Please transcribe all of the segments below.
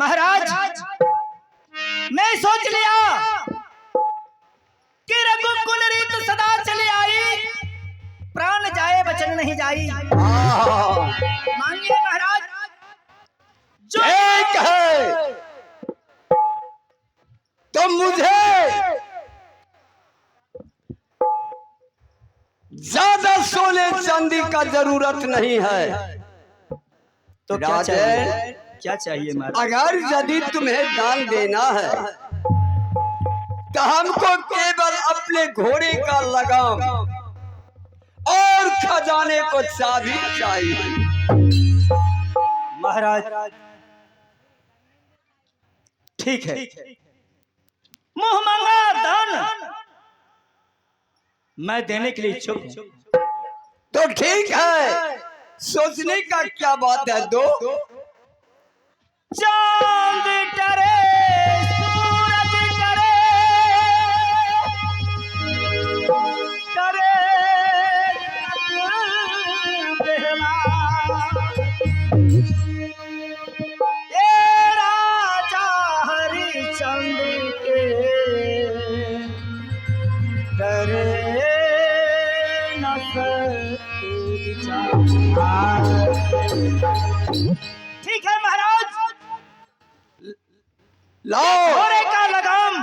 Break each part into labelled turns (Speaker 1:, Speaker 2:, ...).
Speaker 1: महाराज मैं सोच लिया कि रघुकुल रीत सदा चली आई, प्राण जाए बचन नहीं जाई। मानिए महाराज जो
Speaker 2: एक है तो मुझे ज्यादा सोने चांदी का जरूरत नहीं है।
Speaker 1: तो क्या चाहिए महाराज?
Speaker 2: अगर यदि तुम्हें दान देना है तो हमको केवल अपने घोड़े का लगाम और खजाने को चाबी चाहिए।
Speaker 1: महाराज ठीक है, मुंह मांगा दान मैं देने के लिए इच्छुक हूं।
Speaker 2: तो ठीक है, सोचने का क्या बात है। दो
Speaker 1: चांद डरे सूरज डरे करे बेहला, ए राजा हरिचंद्र के डरे न ठीक है महाराज,
Speaker 2: लाओ
Speaker 1: घोड़े का लगाम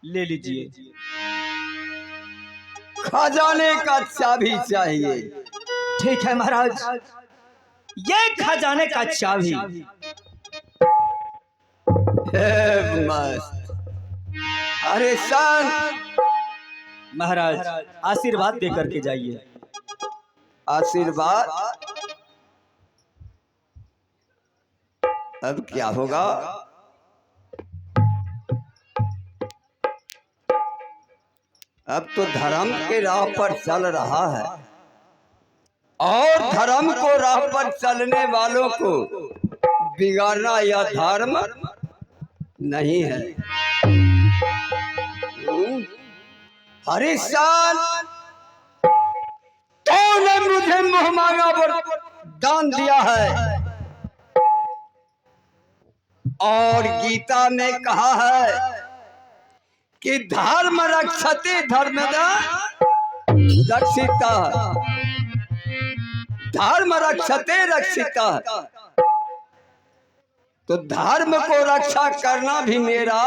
Speaker 1: ले लीजिए।
Speaker 2: खजाने का चाबी चाहिए।
Speaker 1: ठीक है महाराज, ये खजाने का चाबी।
Speaker 2: मस्त। अरे सन
Speaker 1: महाराज आशीर्वाद दे करके जाइए।
Speaker 2: आशीर्वाद अब क्या होगा? अब तो धर्म के राह पर चल रहा है और धर्म को राह पर चलने वालों को बिगाड़ना या धर्म नहीं है। हरिशन तूने मुझे मुंह मांगा पर दान दिया है और गीता में कहा है कि धर्म रक्षते धर्मदा रक्षिता, धर्म रक्षते रक्षिता। तो धर्म को रक्षा करना भी मेरा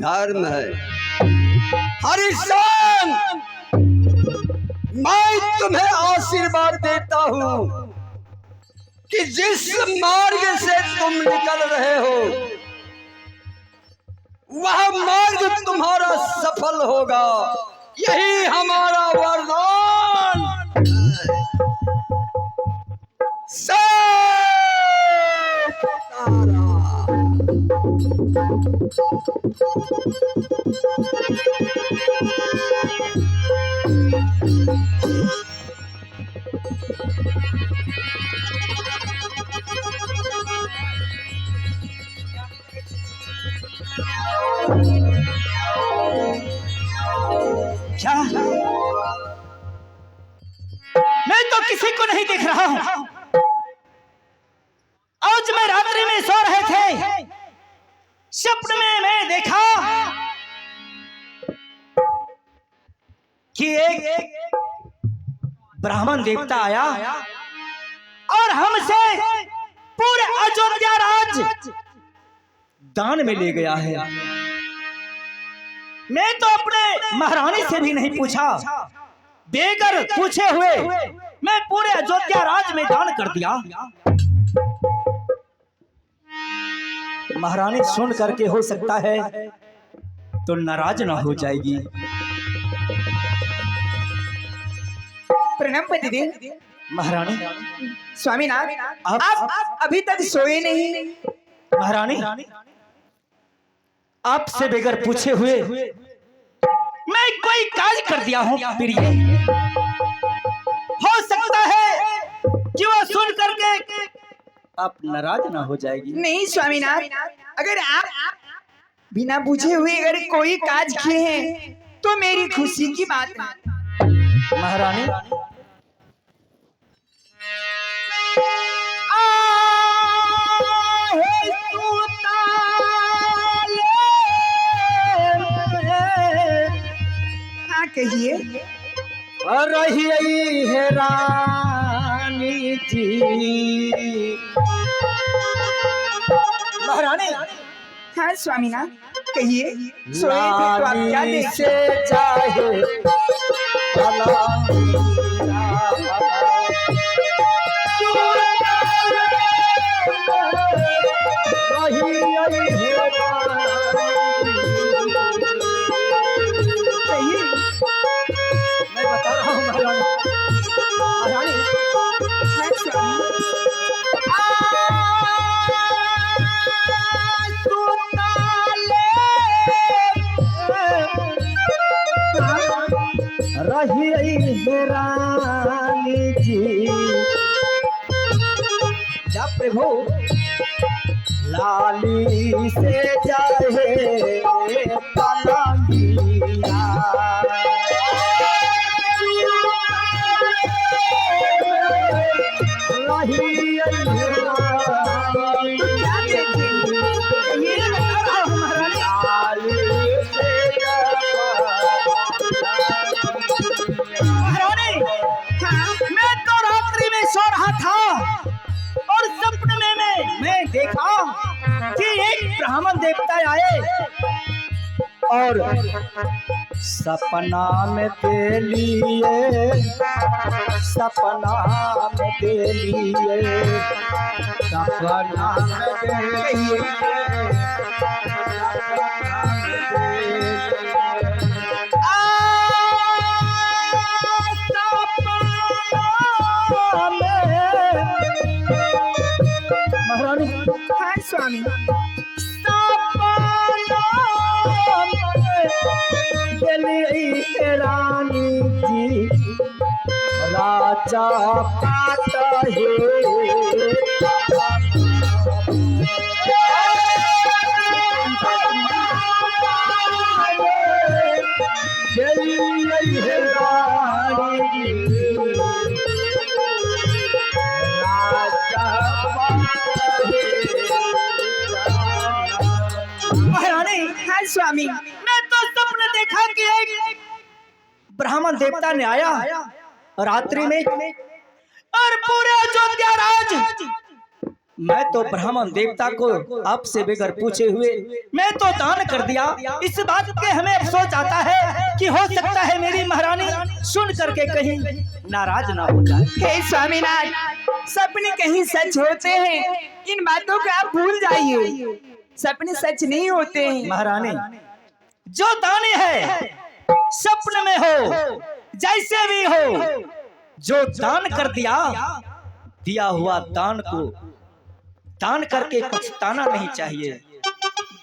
Speaker 2: धर्म है। हरिशन मैं तुम्हें आशीर्वाद देता हूं कि जिस मार्ग से तुम निकल रहे हो वह मार्ग तुम्हारा सफल होगा, यही हमारा वरदान।
Speaker 1: क्या मैं तो किसी को नहीं देख रहा हूं। आज मैं रात्रि में सो रहे थे, सपने में मैं देखा कि एक ब्राह्मण देवता आया और हमसे पूरे अयोध्या राज दान में ले गया है। मैं तो अपने महारानी से भी नहीं पूछा, बेगर पूछे हुए मैं पूरे अयोध्या राज में दान कर दिया। महारानी सुन करके हो सकता है तो नाराज ना हो जाएगी।
Speaker 3: प्रणाम पतिदेव।
Speaker 1: महारानी
Speaker 3: स्वामीनाथ
Speaker 1: आप
Speaker 3: अभी तक सोए नहीं।
Speaker 1: महारानी आपसे बेगर पूछे हुए मैं कोई काज कर दिया हूं प्रिय। हो सकता है कि वो सुन करके आप नाराज ना हो जाएगी।
Speaker 3: नहीं स्वामीनाथ, अगर आप बिना पूछे हुए अगर कोई काज किए हैं तो मेरी खुशी की बात है।
Speaker 1: महारानी
Speaker 3: कहिए।
Speaker 1: रही है रानी जी। महारानी
Speaker 3: हाँ स्वामीनाथ कहिए। सोए थे तो आप क्या
Speaker 1: लाली
Speaker 3: देखे?
Speaker 1: से चाहे
Speaker 3: कहिए।
Speaker 1: मैं बता रहा हूँ महारानी। महारानी
Speaker 3: हाँ स्वामी।
Speaker 1: रही है रानी जी। जा प्रभु लाली से जाए पलंगिया। रही है रानी
Speaker 3: क्या देखे? कहिए ना, बता रहा हूँ महारानी।
Speaker 1: लाली से महारानी
Speaker 3: हाँ
Speaker 1: मैं तो रात्रि में सो रहा था और सपने में मैं देखा कि एक ब्राह्मण देवता आए और सपना में दे लिए, सपना में दे लिए, सपना में दे लिए, महारानी
Speaker 3: हाँ स्वामी।
Speaker 1: रानी जी राजा पाता है। महारानी
Speaker 3: हाँ स्वामी।
Speaker 1: मैं तो सपने देखा कि एक ब्राह्मण देवता ने आया रात्रि में और पूरे अयोध्या राज। मैं तो ब्राह्मण देवता को आपसे बगैर पूछे हुए मैं तो दान कर दिया। इस बात के हमें अफसोस आता है कि हो सकता है मेरी महारानी सुन करके कहीं नाराज ना हो जाए।
Speaker 3: हे स्वामीनाथ सपने कहीं सच होते हैं, इन बातों को आप भूल जाइए। सपने सच नहीं होते हैं।
Speaker 1: महारानी जो दानी है सपने में हो जैसे भी हो, जो दान कर दिया हुआ दान को दान करके पछताना नहीं चाहिए।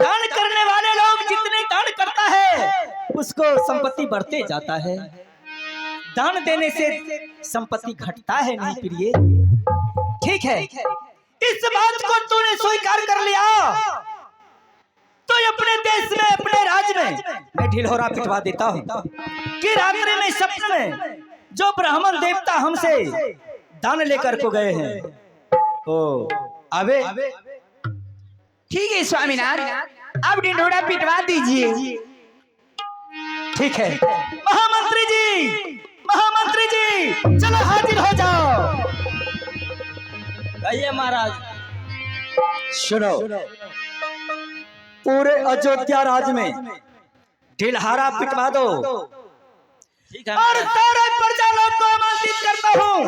Speaker 1: दान करने वाले लोग जितने दान करता है उसको संपत्ति बढ़ते जाता है। दान देने से संपत्ति घटता है नहीं प्रिय। ठीक है, इस बात को तूने स्वीकार कर लिया तो अपने देश में अपने राज्य में मैं ढिलहोरा पिटवा देता हूँ कि रात्रि में सपने में जो ब्राह्मण देवता हमसे दान लेकर को गए हैं ओ आवे।
Speaker 3: ठीक है स्वामीनाथ अब ढिंढोरा पिटवा दीजिए।
Speaker 1: ठीक है महामंत्री जी चलो हाजिर हो जाओ।
Speaker 2: कहिए महाराज।
Speaker 1: सुनो पूरे अयोध्या राज्य में ढिलहारा पिटवा दो
Speaker 2: ठीक है
Speaker 1: और सारे प्रजा लोग को आमंत्रित करता हूँ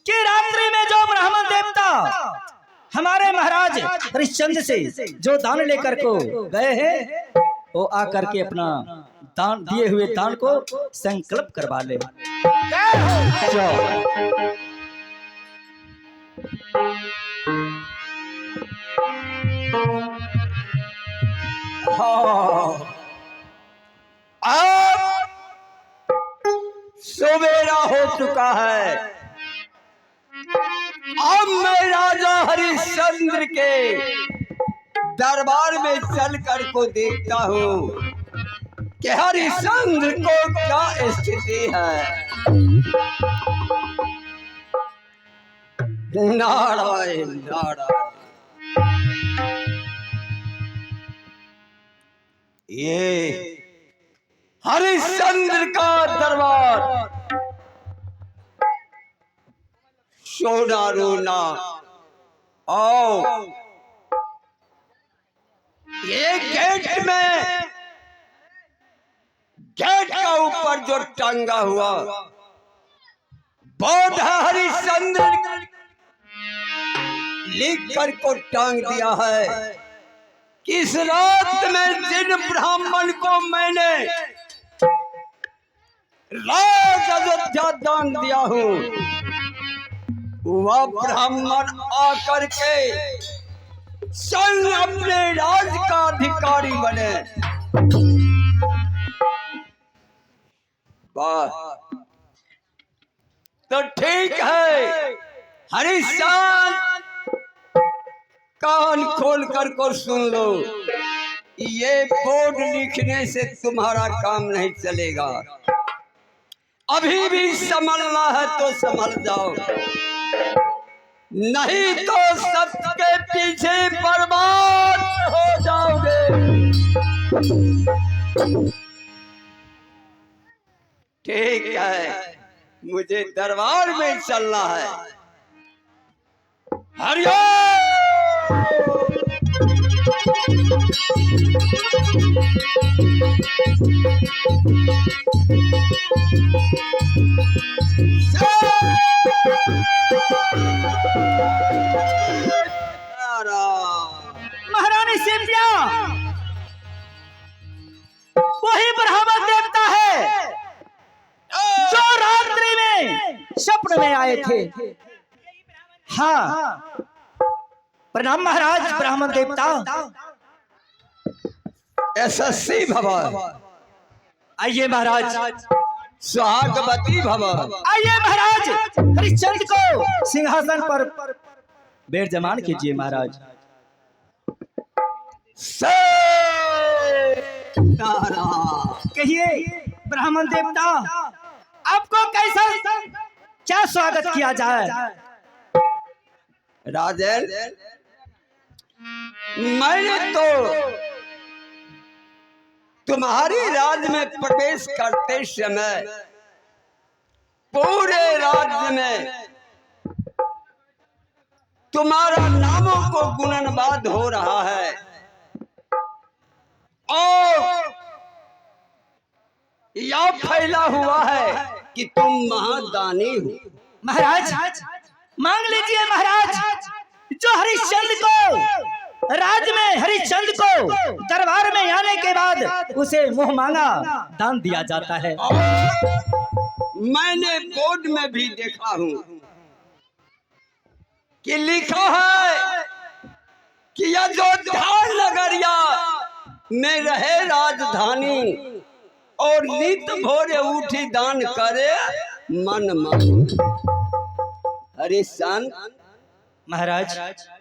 Speaker 1: कि रात्रि में जो ब्राह्मण देवता हमारे महाराज हरिश्चंद्र से जो दान लेकर को गए हैं वो आकर के अपना दान दिए हुए दान को संकल्प करवा ले।
Speaker 2: अब सवेरा हो चुका है। अब मैं राजा हरिश्चंद्र के दरबार में चल कर को देखता हूँ कि हरिश्चंद्र को क्या स्थिति है। नारायण नारायण। ये हरिश्चंद्र का दरबार सोना रोना। आओ, ये गेट में, गेट का ऊपर जो टंगा हुआ बोर्ड है, हरिश्चंद्र लिख कर को टांग दिया है। इस रात में जिन ब्राह्मण को मैंने राज अयोध्या दान दिया हूं, वह ब्राह्मण आकर के स्वयं अपने राज का अधिकारी बने। वाह, तो ठीक है हरिश्चंद्र, कान खोल कर को सुन लो। ये बोर्ड लिखने से तुम्हारा काम नहीं चलेगा। अभी भी संभलना है तो संभल जाओ, नहीं तो सबके पीछे बर्बाद हो जाओगे। ठीक है, मुझे दरबार में चलना है। हरिओम।
Speaker 1: महारानी सिंधिया, वही ब्राह्मण देवता है जो रात्रि में स्वप्न में आए थे। हाँ, प्रणाम महाराज ब्राह्मण देवता।
Speaker 2: यशस्वी भव।
Speaker 1: आइए महाराज।
Speaker 2: सुहागवती भव।
Speaker 1: आइए महाराज, हरिश्चंद्र को सिंहासन पर बेरजमान कीजिए महाराज। कहिए ब्राह्मण देवता, आपको कैसा क्या स्वागत किया जाए?
Speaker 2: राजन, मैंने तो तुम्हारी राज में प्रवेश करते समय पूरे राज्य में तुम्हारा नामों को गुणनवाद हो रहा है और यह फैला हुआ है कि तुम महादानी हो।
Speaker 1: महाराज मांग लीजिए महाराज, जो हरिश्चंद्र को राज में, हरिश्चंद्र को दरबार में आने के बाद उसे मुंह मांगा दान दिया जाता है।
Speaker 2: मैंने बोर्ड में भी देखा हूं कि लिखा है कि अयोध्या नगरिया में रहे राजधानी और नित भोरे उठी दान करे मन मांगे। हरिश्चंद्र
Speaker 1: महाराज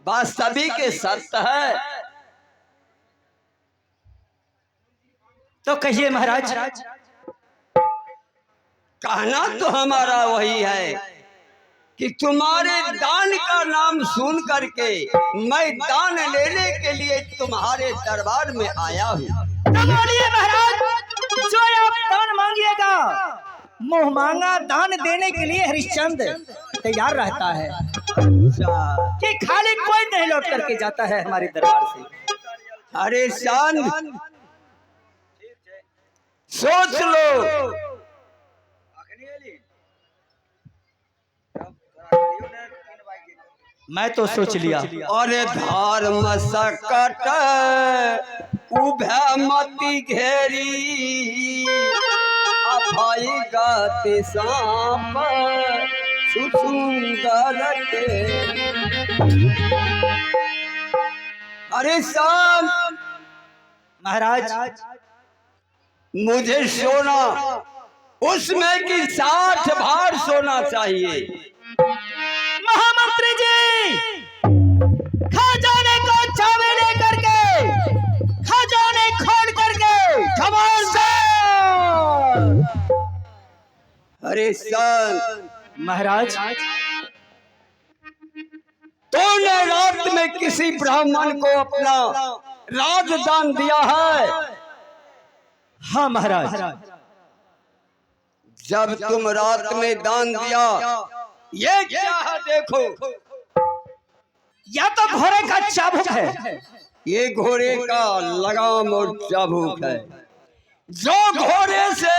Speaker 2: बात सभी के सत्य है,
Speaker 1: तो कहिए महाराज।
Speaker 2: कहना तो हमारा वही है कि तुम्हारे दान का नाम सुन करके मैं दान लेने के लिए तुम्हारे दरबार में आया हूँ।
Speaker 1: तो बोलिए महाराज, जो आप दान मांगिएगा, मुंह मांगा दान देने के लिए हरिश्चंद्र तैयार रहता है कि खाली कोई नहीं लौट करके जाता है हमारे दरबार से।
Speaker 2: हरिश्चंद्र सोच लो,
Speaker 1: मैं तो सोच लिया।
Speaker 2: अरे धर्म सकट उभयमति घेरी, अभय गति सांप सुसुंदर के। अरे शाम
Speaker 1: महाराज
Speaker 2: मुझे सोना उसमें की 60 भार सोना चाहिए।
Speaker 1: महामंत्री जी, खजाने को चाबी लेकर के, खजाने खोल करके
Speaker 2: अरे सन
Speaker 1: महाराज,
Speaker 2: तूने रात में किसी ब्राह्मण को अपना राजदान दिया है?
Speaker 1: हाँ महाराज।
Speaker 2: जब तुम रात में दान दिया, ये क्या है देखो,
Speaker 1: या तो घोड़े का चाबुक है,
Speaker 2: ये घोड़े का लगाम और चाबुक है। जो घोड़े से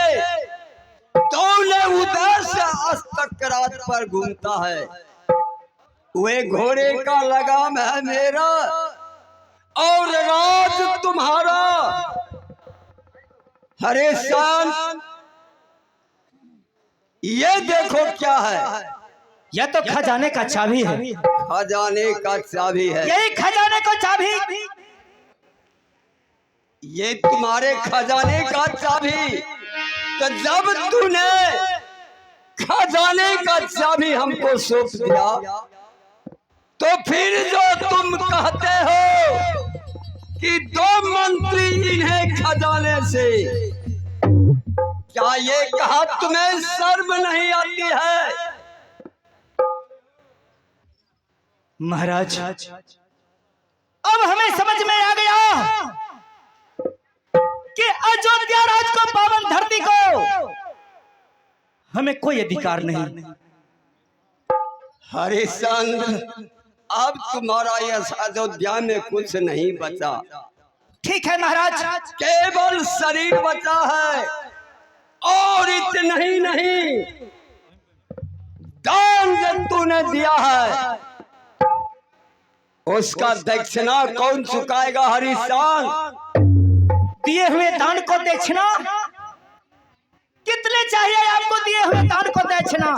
Speaker 2: तौले उधर से अस्तक रात पर घूमता है, वे घोड़े का लगाम है मेरा और राज तुम्हारा। हरे शान, ये देखो क्या है,
Speaker 1: यह तो खजाने का चाबी है।
Speaker 2: खजाने का चाबी है।
Speaker 1: यही खजाने को चाबी,
Speaker 2: ये तुम्हारे खजाने का चाबी। तो जब तूने खजाने का चाबी हमको सौंप दिया, तो फिर जो तुम कहते हो कि 2 मंत्री इन्हें खजाने से, क्या ये कहा तुम्हें शर्म नहीं आती है?
Speaker 1: महाराज, अब हमें समझ में आ गया कि अयोध्या राज को, पावन धरती को हमें कोई अधिकार नहीं।
Speaker 2: हरिश्चंद्र, अब तुम्हारा यह अयोध्या में कुछ नहीं बचा।
Speaker 1: ठीक है महाराज,
Speaker 2: केवल शरीर बचा है, और इतना ही नहीं, दान जो तूने दिया है उसका दक्षिणा कौन चुकाएगा? हरिश्चंद्र,
Speaker 1: दिए हुए दान को दक्षिणा कितने चाहिए आपको? दिए हुए दान को दक्षिणा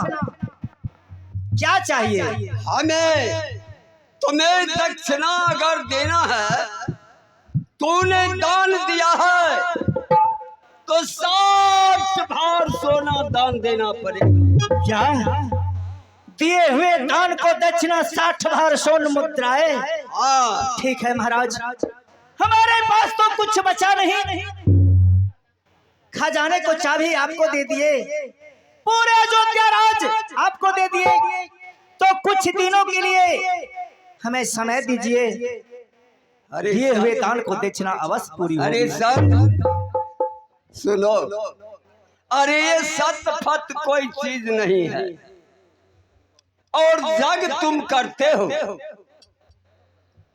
Speaker 1: क्या चाहिए?
Speaker 2: हमें तुम्हें दक्षिणा अगर देना है, तूने दान दिया है तो 60 भार सोना दान देना पड़ेगा।
Speaker 1: क्या? दिए हुए दान को दक्षिणा 60 भार स्वर्ण मुद्राएं?
Speaker 2: हाँ,
Speaker 1: ठीक है महाराज, हमारे पास तो कुछ बचा नहीं। खजाने को चाबी आपको दे दिए, पूरे अयोध्या राज आपको दे दिए, तो कुछ दिनों के लिए हमें समय दीजिए। दिए हुए दान को दक्षिणा अवश्य पूरी होगी।
Speaker 2: अरे सब सुनो, अरे ये सत फत कोई चीज नहीं है, और जग तुम करते हो,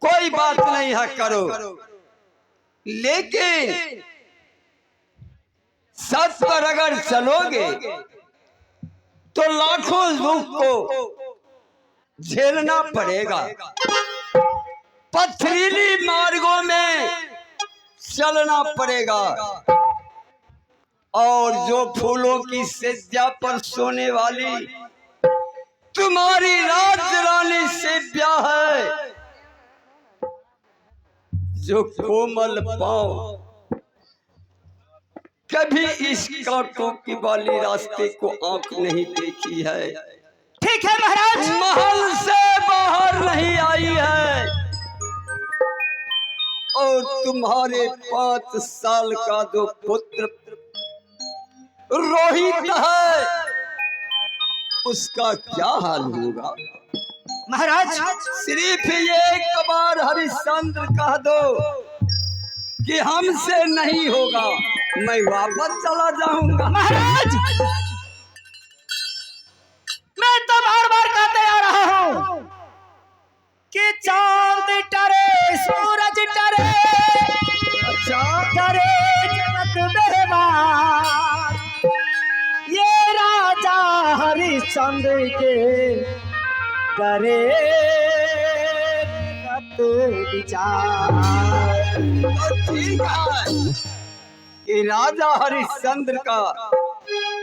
Speaker 2: कोई बात नहीं है, करो, लेकिन सच पर अगर चलोगे तो लाखों दुख को झेलना पड़ेगा। पथरीली मार्गों में चलना पड़ेगा, और जो फूलों की सज्जा पर सोने वाली तुम्हारी राज रानी सेव्या है, जो कोमल पांव कभी इस कांटों की वाली रास्ते को आंख नहीं देखी है,
Speaker 1: ठीक है महाराज,
Speaker 2: महल से बाहर नहीं आई है, और तुम्हारे 5 साल का जो पुत्र रोहित है, उसका क्या हाल होगा?
Speaker 1: महाराज
Speaker 2: सिर्फ ये एक बार हरिश्चंद्र कह दो कि हमसे नहीं होगा, मैं वापस चला जाऊंगा।
Speaker 1: महाराज, मैं तो बार बार कहते आ रहा हूं कि चांद टरे सूरज टरे,
Speaker 2: अच्छा,
Speaker 1: टरे जगत मेहमान, ये राजा हरिश्चंद्र के करे मत विचार।
Speaker 2: तो ठीक है कि राजा हरिश्चंद्र का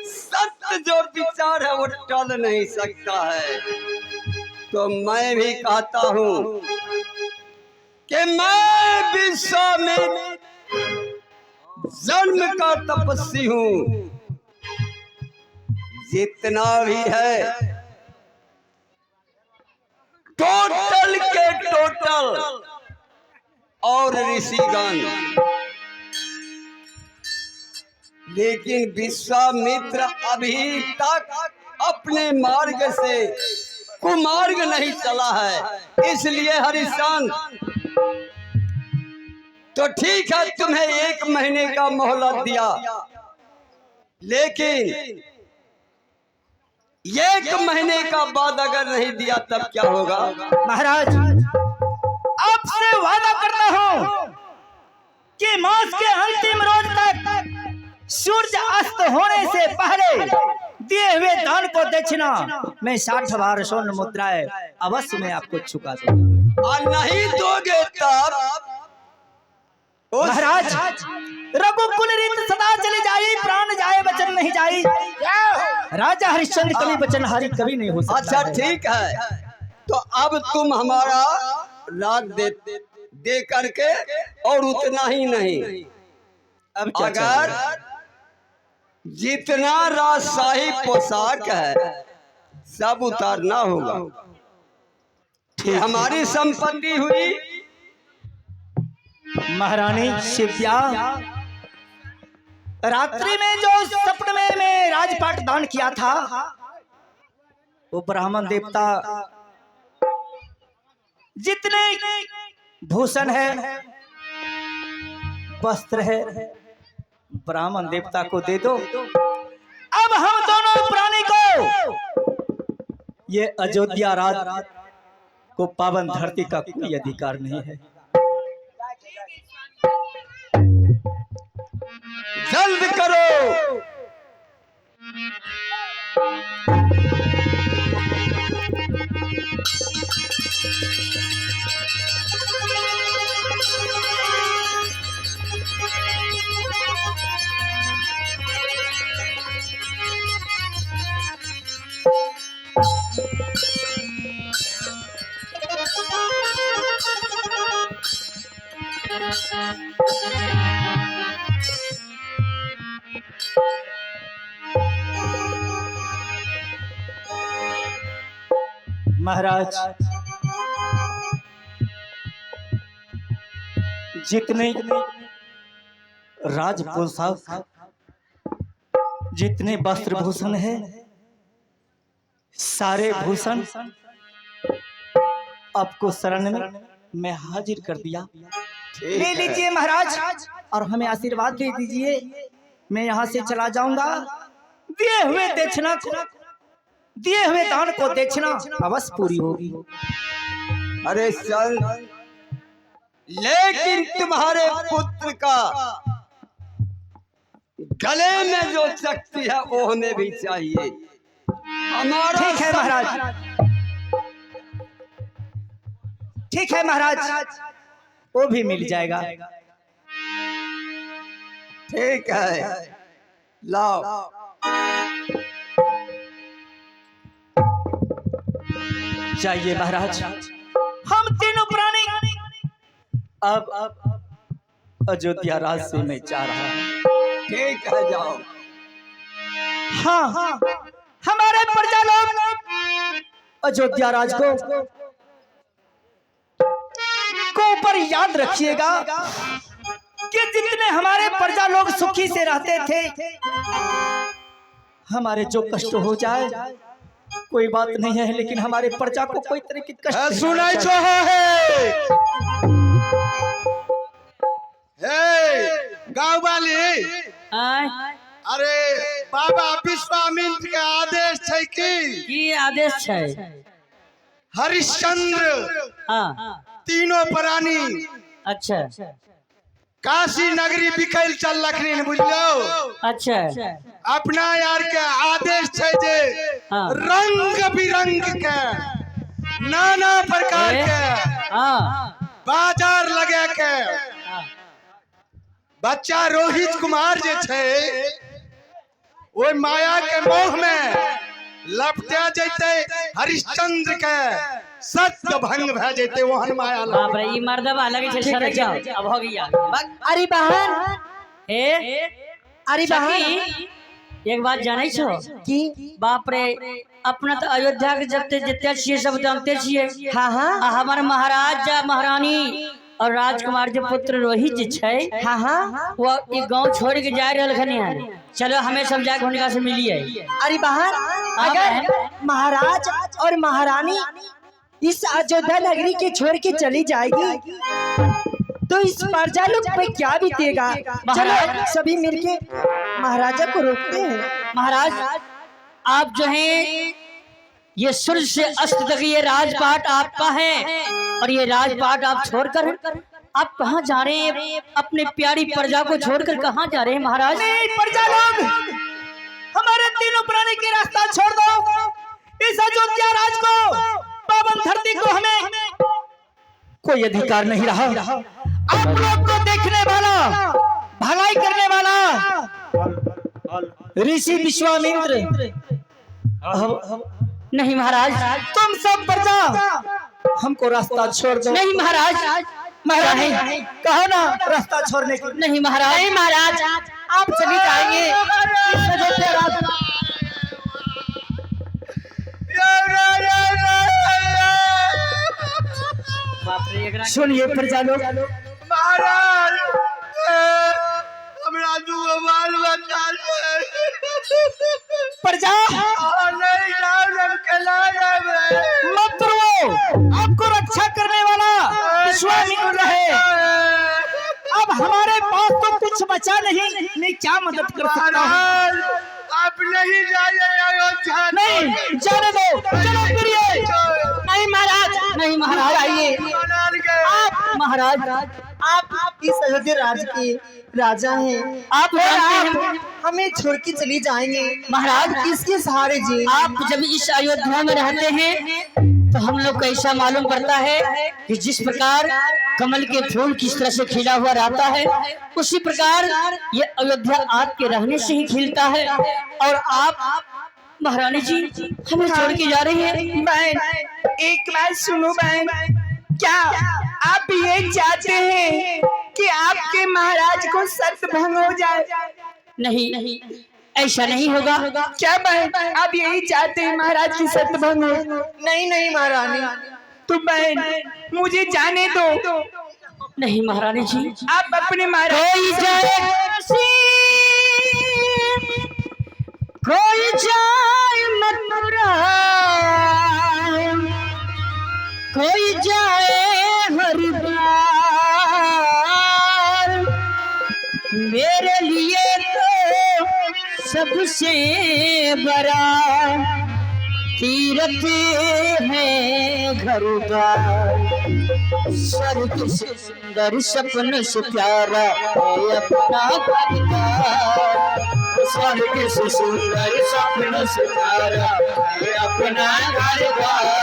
Speaker 2: सत्य जो विचार है वो टल नहीं सकता है, तो मैं भी कहता हूं कि मैं विश्वामित्र जन्म का तपस्वी हूं, जितना भी है टोटल के टोटल और ऋषिगण, लेकिन विश्वामित्र अभी तक अपने मार्ग से कुमार्ग नहीं चला है, इसलिए हरिश्चंद्र, तो ठीक है, तुम्हें 1 महीने का मोहलत दिया, लेकिन 1 महीने का बाद अगर नहीं दिया तब क्या होगा?
Speaker 1: महाराज आपसे वादा करता हूँ कि मास के अंतिम रोज तक सूर्य अस्त होने से पहले दिए हुए दान को दक्षिणा मैं 60 बार स्वर्ण मुद्राएं अवश्य मैं आपको चुका दूंगा।
Speaker 2: और नहीं दोगे तब
Speaker 1: महाराज रघुकुल रीत सदा चली जाई, प्राण जाए वचन नहीं जाई। राजा हरिश्चंद्र कभी वचन हारी कभी नहीं हो सकता।
Speaker 2: अच्छा ठीक है, तो अब तुम हमारा राज दे करके, और उतना ही नहीं,
Speaker 1: अब क्या
Speaker 2: अगर जितना राजशाही पोशाक है सब उतारना होगा। ये हमारी संपत्ति हुई।
Speaker 1: महारानी शिव्या, रात्रि में जो सपने में मैं राजपाट दान किया था वो ब्राह्मण देवता जितने भूषण है, वस्त्र है, ब्राह्मण देवता को दे दो। अब हम दोनों प्राणी को ये अयोध्या राज को पावन धरती का कोई अधिकार नहीं है।
Speaker 2: जल्द करो।
Speaker 1: महाराज जितने राज पोशाक, जितने वस्त्र भूषण है, सारे भूषण आपको शरण में मैं हाजिर कर दिया। ले लीजिए महाराज और हमें आशीर्वाद दे दीजिए। मैं यहाँ से चला जाऊंगा। दिए हुए दक्षिणा को, दिए हुए दान को दक्षिणा अवश्य पूरी होगी।
Speaker 2: अरे चल, लेकिन तुम्हारे पुत्र का गले में जो शक्ति है वो हमें भी चाहिए। हमारा
Speaker 1: ठीक है महाराज, ठीक है महाराज, वो भी मिल जाएगा।
Speaker 2: ठीक है, लाओ।
Speaker 1: चाहिए महाराज। हम तीनों प्राणी अब अयोध्या राज से मैं जा रहा हूँ।
Speaker 2: ठीक है, जाओ।
Speaker 1: हाँ, हमारे प्रजा लोग अयोध्या राज को ऊपर याद रखिएगा कि जितने हमारे प्रजा लोग सुखी से रहते थे, हमारे जो कष्ट हो जाए कोई बात नहीं है, लेकिन हमारे प्रजा को कोई तरह की कष्ट
Speaker 4: सुनाई गाँव वाली। अरे बाबा विश्वामित्र के आदेश है
Speaker 5: की आदेश है?
Speaker 4: हरिश्चंद्र
Speaker 5: हाँ,
Speaker 4: तीनों प्राणी
Speaker 5: अच्छा
Speaker 4: काशी नगरी बिकल चल रखनी, बुझलो।
Speaker 5: अच्छा,
Speaker 4: अपना यार के आदेश है जे
Speaker 5: हाँ।
Speaker 4: रंग बिरंग के नाना प्रकार के बाजार लगे के बच्चा रोहित कुमार जे छे वो माया के मोह में लपटे जैते हरिश्चंद्र के सत्य भंग भे जैते वहन माया लग।
Speaker 5: बाप रे, ई मर्दबा लगे छे सड़क जाओ। अब हो गया।
Speaker 3: अरे बहन,
Speaker 5: ए
Speaker 3: अरे बहन,
Speaker 5: एक बात जानै छो
Speaker 3: की
Speaker 5: बाप रे, अपना तो अयोध्या के जते जते छिए सब जानते छिए।
Speaker 3: हाँ हाँ
Speaker 5: आ हमारे महाराज महारानी और राजकुमार जो पुत्र रोहित जी छै,
Speaker 3: हाँ हाँ,
Speaker 5: वो ई गांव छोड़ के जा रहल खनी है। चलो हमें सब जाके उनका से मिलिए।
Speaker 3: अरे बहन, अगर महाराज और महारानी इस अयोध्या नगरी के छोड़ के चली जाएगी तो इस प्रजा लोग पे क्या बीतेगा। चलो सभी मिलके महाराजा को रोकते हैं।
Speaker 5: महाराज आप जो हैं ये सूर्य से अस्त तक ये राजपाट आपका है और ये राजपाट आप छोड़कर आप कहाँ जा रहे हैं? अपने प्यारी प्रजा को छोड़कर कहाँ जा रहे हैं महाराज?
Speaker 1: नहीं प्रजा लोग, हमारे तीनों प्राणी के रास्ता छोड़ दो। इस अयोध्या राज को, पावन धरती को हमें कोई अधिकार नहीं रहा। आप लोग को देखने वाला, भलाई करने वाला ऋषि विश्वामित्र,
Speaker 5: नहीं महाराज,
Speaker 1: तुम सब प्रजा हमको रास्ता छोड़ दो।
Speaker 5: नहीं महाराज,
Speaker 1: महारानी कहो ना रास्ता छोड़ने की।
Speaker 5: नहीं महाराज,
Speaker 3: नहीं महाराज, आप चली जाएंगे। इस अयोध्या राज
Speaker 1: सुनिए प्रजा लोग,
Speaker 4: महाराज हमरा दूगो बाल बच्चा छै।
Speaker 1: प्रजा
Speaker 4: नहीं जाओ केला जावे।
Speaker 1: मत रो, आपको रक्षा करने वाला विश्वामित्र है। अब हमारे पास तो कुछ बचा नहीं, मैं क्या मदद कर सकता हूँ?
Speaker 4: महाराज आप नहीं जाइए अयोध्या।
Speaker 1: नहीं जाने दो, चलो फिर ये।
Speaker 3: नहीं महाराज,
Speaker 5: नहीं महाराज,
Speaker 3: आइए।
Speaker 4: महाराज के
Speaker 3: आप महाराज, आप इस अयोध्या राज के राजा हैं।
Speaker 5: आप जानते हैं
Speaker 3: आप हमें छोड़ के चली जाएंगे
Speaker 5: महाराज,
Speaker 3: किसके सहारे जी?
Speaker 5: आप जब इस अयोध्या में रहते हैं तो हम लोग को ऐसा मालूम पड़ता है कि जिस प्रकार कमल के फूल किस तरह से खिला हुआ रहता है, उसी प्रकार ये अयोध्या आपके रहने से ही खिलता है। और आप महारानी जी हमें छोड़ के जा रही है।
Speaker 3: बहन एक बात सुनो बहन, क्या आप ये चाहते हैं कि आपके महाराज को सत्य भंग हो जाए?
Speaker 5: नहीं, ऐसा नहीं होगा।
Speaker 3: क्या बहन आप यही चाहते हैं महाराज की सत्य भंग हो? नहीं नहीं महारानी, तो बहन मुझे जाने दो।
Speaker 5: नहीं महारानी जी,
Speaker 3: आप अपने महाराज
Speaker 5: कोई जाए कोई जाए मथुरा, कोई जाए हरिद्वार, मेरे लिए तो सबसे बड़ा तीर्थ है घर द्वार। स्वर्ग से सुंदर सपन से प्यारा है अपना घर द्वार। स्वर्ग से सुंदर सपन से प्यारा है अपना घर द्वार।